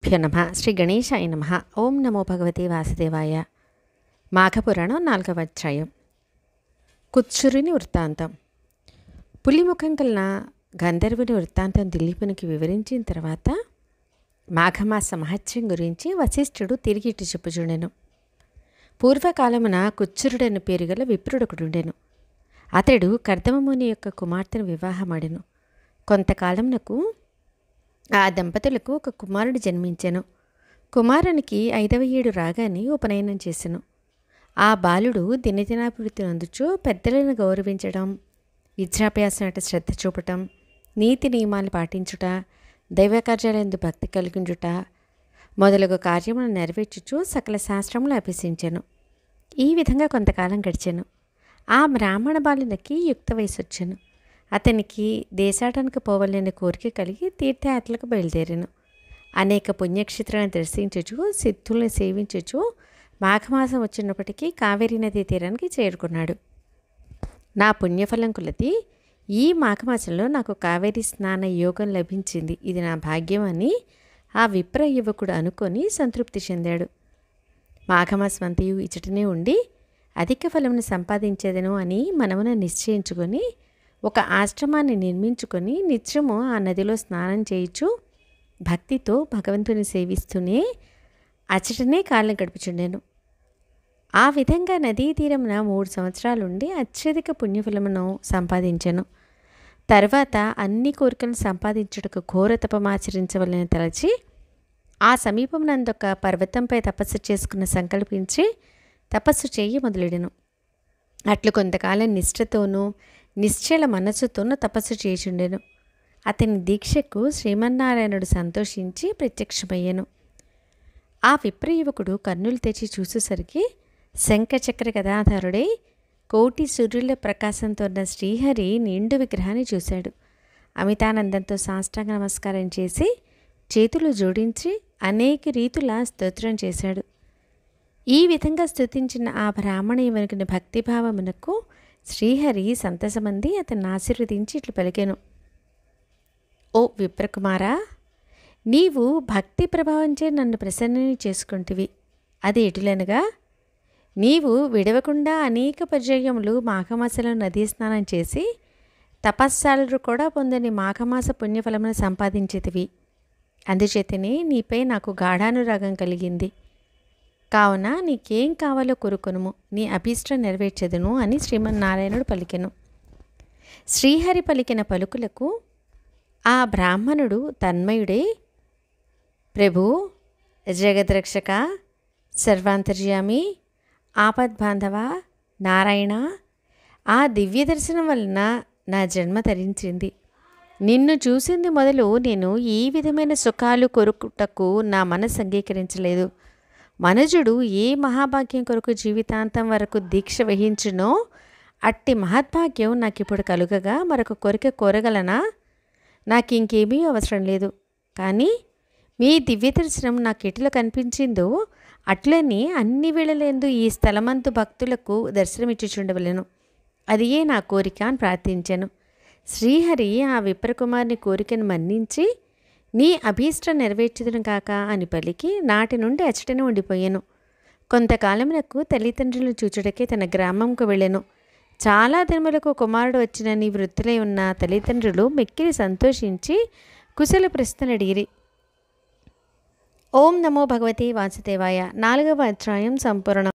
శ్రీగురుభ్యో నమః. శ్రీ గణేశాయ నమః. ఓం నమో భగవతే వాసుదేవాయ. మాఘపురాణం 4వ అధ్యాయం. కుత్సురుని వృత్తాంతం. పులిముఖం కలిగిన గంధర్వుని వృత్తాంతం దిలీపునికి వివరించిన తర్వాత మాఘమాస మహత్యం గురించి వశిష్ఠుడు తిరిగి ఇటు చెప్పుచుండెను. పూర్వకాలమున కుత్సురుడను పేరు గల విప్రుడొకడుండెను. అతడు కర్దమముని యొక్క కుమార్తెను వివాహమాడెను. కొంతకాలమునకు ఆ దంపతులకు ఒక కుమారుడు జన్మించెను. కుమారునికి 5వ ఏడు రాగానే ఉపనయనం చేసెను. ఆ బాలుడు దినదినాభివృద్ధి నందుచు పెద్దలను గౌరవించడం, విద్యాభ్యాసం అట శ్రద్ధ చూపటం, నీతి నియమాలు పాటించుట, దైవకార్యాలందు భక్తి కలిగించుట మొదలగు కార్యములను నెరవేర్చుచు సకల శాస్త్రములు అభ్యసించెను. ఈ విధంగా కొంతకాలం గడిచెను. ఆ బ్రాహ్మణ బాలునికి యుక్త వయసు వచ్చెను. అతనికి దేశాటానికి పోవాలనే కోరిక కలిగి తీర్థయాత్రలకు బయలుదేరాను. అనేక పుణ్యక్షేత్రాలను దర్శించుచు సిద్ధులను సేవించుచు మాఘమాసం వచ్చినప్పటికీ కావేరీ నదీ తీరానికి చేరుకున్నాడు. నా పుణ్యఫలం కొలది ఈ మాఘమాసంలో నాకు కావేరీ స్నాన యోగం లభించింది, ఇది నా భాగ్యం అని ఆ విప్ర యువకుడు అనుకొని సంతృప్తి చెందాడు. మాఘమాసం అంతయు ఇచ్చటనే ఉండి అధిక ఫలమును సంపాదించేదను అని మనమున నిశ్చయించుకొని ఒక ఆశ్రమాన్ని నిర్మించుకొని నిత్యము ఆ నదిలో స్నానం చేయించు భక్తితో భగవంతుని సేవిస్తూనే అచ్చటనే కాలం గడుపుచుండెను. ఆ విధంగా నదీ తీరమున 3 సంవత్సరాలుండి అత్యధిక పుణ్యఫలమును సంపాదించెను. తర్వాత అన్ని కోరికలను సంపాదించుటకు ఘోర తపమాచరించవలని తలచి ఆ సమీపమునందొక పర్వతంపై తపస్సు చేసుకున్న సంకల్పించి తపస్సు చేయి మొదలెడెను. అట్లు కొంతకాలం నిష్ఠతోనూ నిశ్చల మనస్సుతోనూ తపస్సు చేయుచుండెను. అతని దీక్షకు శ్రీమన్నారాయణుడు సంతోషించి ప్రత్యక్షమయ్యెను. ఆ విప్రయువకుడు కన్నులు తెచ్చి చూసేసరికి శంఖచక్ర గదాధారుడై కోటి సూర్యుల ప్రకాశంతో ఉన్న శ్రీహరి నిండు విగ్రహాన్ని చూశాడు. అమితానందంతో సాష్టాంగ నమస్కారం చేసి చేతులు జోడించి అనేక రీతుల స్తోత్రం చేశాడు. ఈ విధంగా స్తుతించిన ఆ బ్రాహ్మణ యువకుని భక్తిభావమునకు శ్రీహరి సంతసమంది అతన్ని ఆశీర్వదించి ఇట్లు పలికెను. ఓ విప్రకుమారా, నీవు భక్తి ప్రభావంచే నన్ను ప్రసన్నని చేసుకుంటివి. అది ఎటులనగా, నీవు విడవకుండా అనేక పర్యాయములు మాఘమాసంలో నదీ స్నానం చేసి తపస్సాలు కూడా పొందని మాఘమాస పుణ్యఫలమును సంపాదించేతివి. అందుచేతనే నీపై నాకు గాఢానురాగం కలిగింది. కావున నీకేం కావాలో కోరుకొనుము, నీ అభీష్టం నెరవేర్చెదను అని శ్రీమన్నారాయణుడు పలికెను. శ్రీహరి పలికిన పలుకులకు ఆ బ్రాహ్మణుడు తన్మయుడే, ప్రభు, జగద్రక్షక, సర్వాంతర్యామి, ఆపద్బాంధవ నారాయణ, ఆ దివ్య దర్శనం వలన నా జన్మ తరించింది. నిన్ను చూసింది మొదలు నేను ఈ విధమైన సుఖాలు కొరుకుటకు నా మనసు అంగీకరించలేదు. మనుజుడు ఏ మహాభాగ్యం కొరకు జీవితాంతం వరకు దీక్ష వహించునో అట్టి మహద్భాగ్యం నాకు ఇప్పుడు కలుగగా మరొక కోరిక కోరగలనా? నాకు ఇంకేమీ అవసరం లేదు. కానీ మీ దివ్య దర్శనం నాకు ఎటులో కనిపించిందో అట్లనే అన్ని వేళలందు ఈ స్థలమందు భక్తులకు దర్శనమిచ్చుచుండవలెను. అదియే నా కోరిక అని ప్రార్థించాను. శ్రీహరి ఆ విప్రకుమార్ని కోరికను మన్నించి నీ అభీష్టం నెరవేర్చుదును కాక అని పలికి నాటి నుండి అచ్చటనే ఉండిపోయాను. కొంతకాలమునకు తల్లిదండ్రులను చూచుటకే తన గ్రామంకు వెళ్ళెను. చాలా దినములకు కుమారుడు వచ్చిన నీ వృత్తులై ఉన్న తల్లిదండ్రులు మిక్కిలి సంతోషించి కుశల ప్రశ్నలు అడిగిరి. ఓం నమో భగవతే వాసుదేవాయ. 4వ అధ్యాయం సంపూర్ణం.